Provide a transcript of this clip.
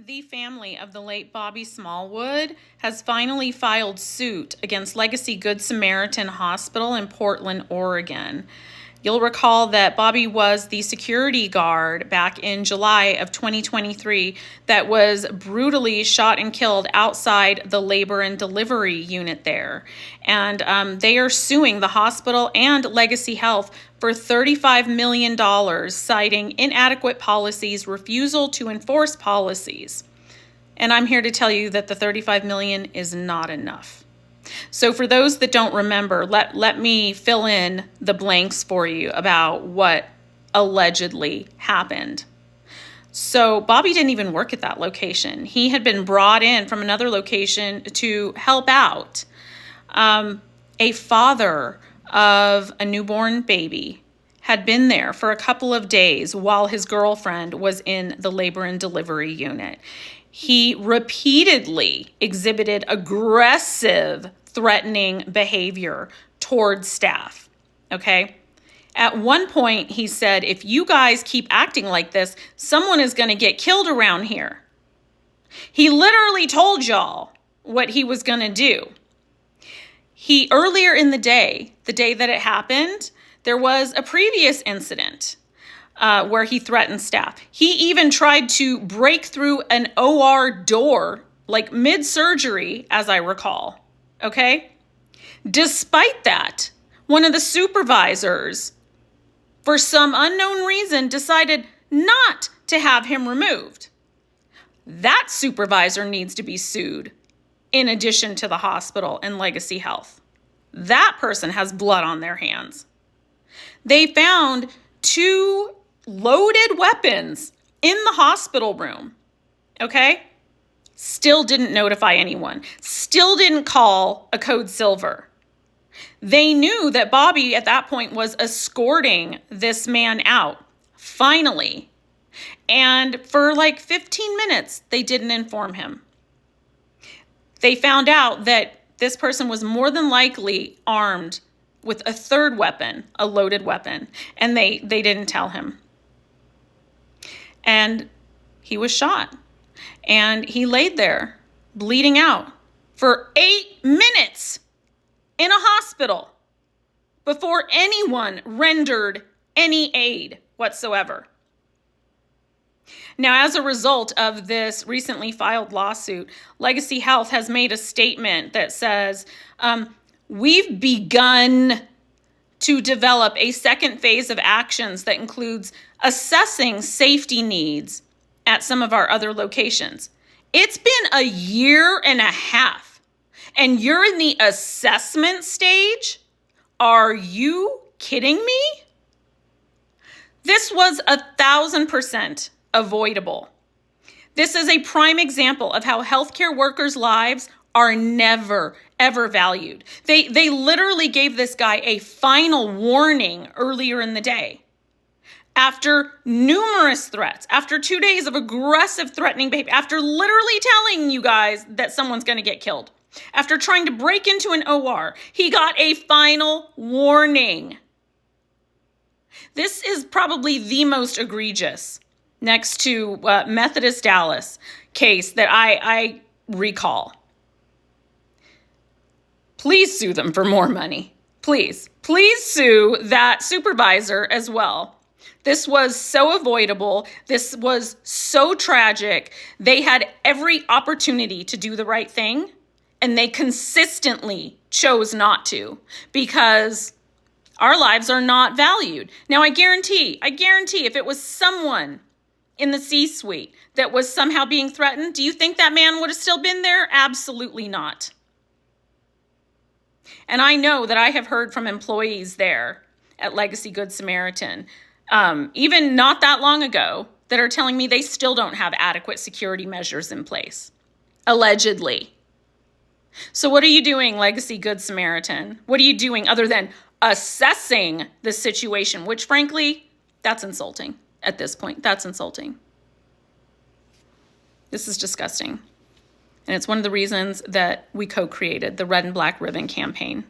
The family of the late Bobby Smallwood has finally filed suit against Legacy Good Samaritan Hospital in Portland, Oregon. You'll recall that Bobby was the security guard back in July of 2023 that was brutally shot and killed outside the labor and delivery unit there. And they are suing the hospital and Legacy Health for $35 million, citing inadequate policies, refusal to enforce policies. And I'm here to tell you that the $35 million is not enough. So for those that don't remember, let me fill in the blanks for you about what allegedly happened. So Bobby didn't even work at that location. He had been brought in from another location to help out. A father of a newborn baby had been there for a couple of days while his girlfriend was in the labor and delivery unit. He repeatedly exhibited aggressive, threatening behavior towards staff, okay? At one point, he said, if you guys keep acting like this, someone is going to get killed around here. He literally told y'all what he was going to do. Earlier in the day that it happened, there was a previous incident where he threatened staff. He even tried to break through an OR door, like mid-surgery, as I recall, okay? Despite that, one of the supervisors, for some unknown reason, decided not to have him removed. That supervisor needs to be sued, in addition to the hospital and Legacy Health. That person has blood on their hands. They found 2 loaded weapons in the hospital room, okay? Still didn't notify anyone. Still didn't call a code silver. They knew that Bobby at that point was escorting this man out, finally. And for like 15 minutes, they didn't inform him. They found out that this person was more than likely armed with a third weapon, a loaded weapon, and they didn't tell him. And he was shot, and he laid there bleeding out for 8 minutes in a hospital before anyone rendered any aid whatsoever. Now, as a result of this recently filed lawsuit, Legacy Health has made a statement that says, we've begun to develop a second phase of actions that includes assessing safety needs at some of our other locations. It's been a year and a half, and you're in the assessment stage? Are you kidding me? This was 1,000% avoidable. This is a prime example of how healthcare workers' lives are never, ever valued. They literally gave this guy a final warning earlier in the day. After numerous threats, after 2 days of aggressive threatening behavior, after literally telling you guys that someone's going to get killed, after trying to break into an OR, he got a final warning. This is probably the most egregious, next to Methodist Dallas case, that I recall. Please sue them for more money. Please sue that supervisor as well. This was so avoidable. This was so tragic. They had every opportunity to do the right thing, and they consistently chose not to, because our lives are not valued. Now, I guarantee if it was someone in the C-suite that was somehow being threatened, do you think that man would have still been there? Absolutely not. And I know that I have heard from employees there at Legacy Good Samaritan, even not that long ago, that are telling me they still don't have adequate security measures in place, allegedly. So what are you doing, Legacy Good Samaritan? What are you doing other than assessing the situation, which frankly, that's insulting at this point. That's insulting. This is disgusting. And it's one of the reasons that we co-created the Red and Black Ribbon campaign.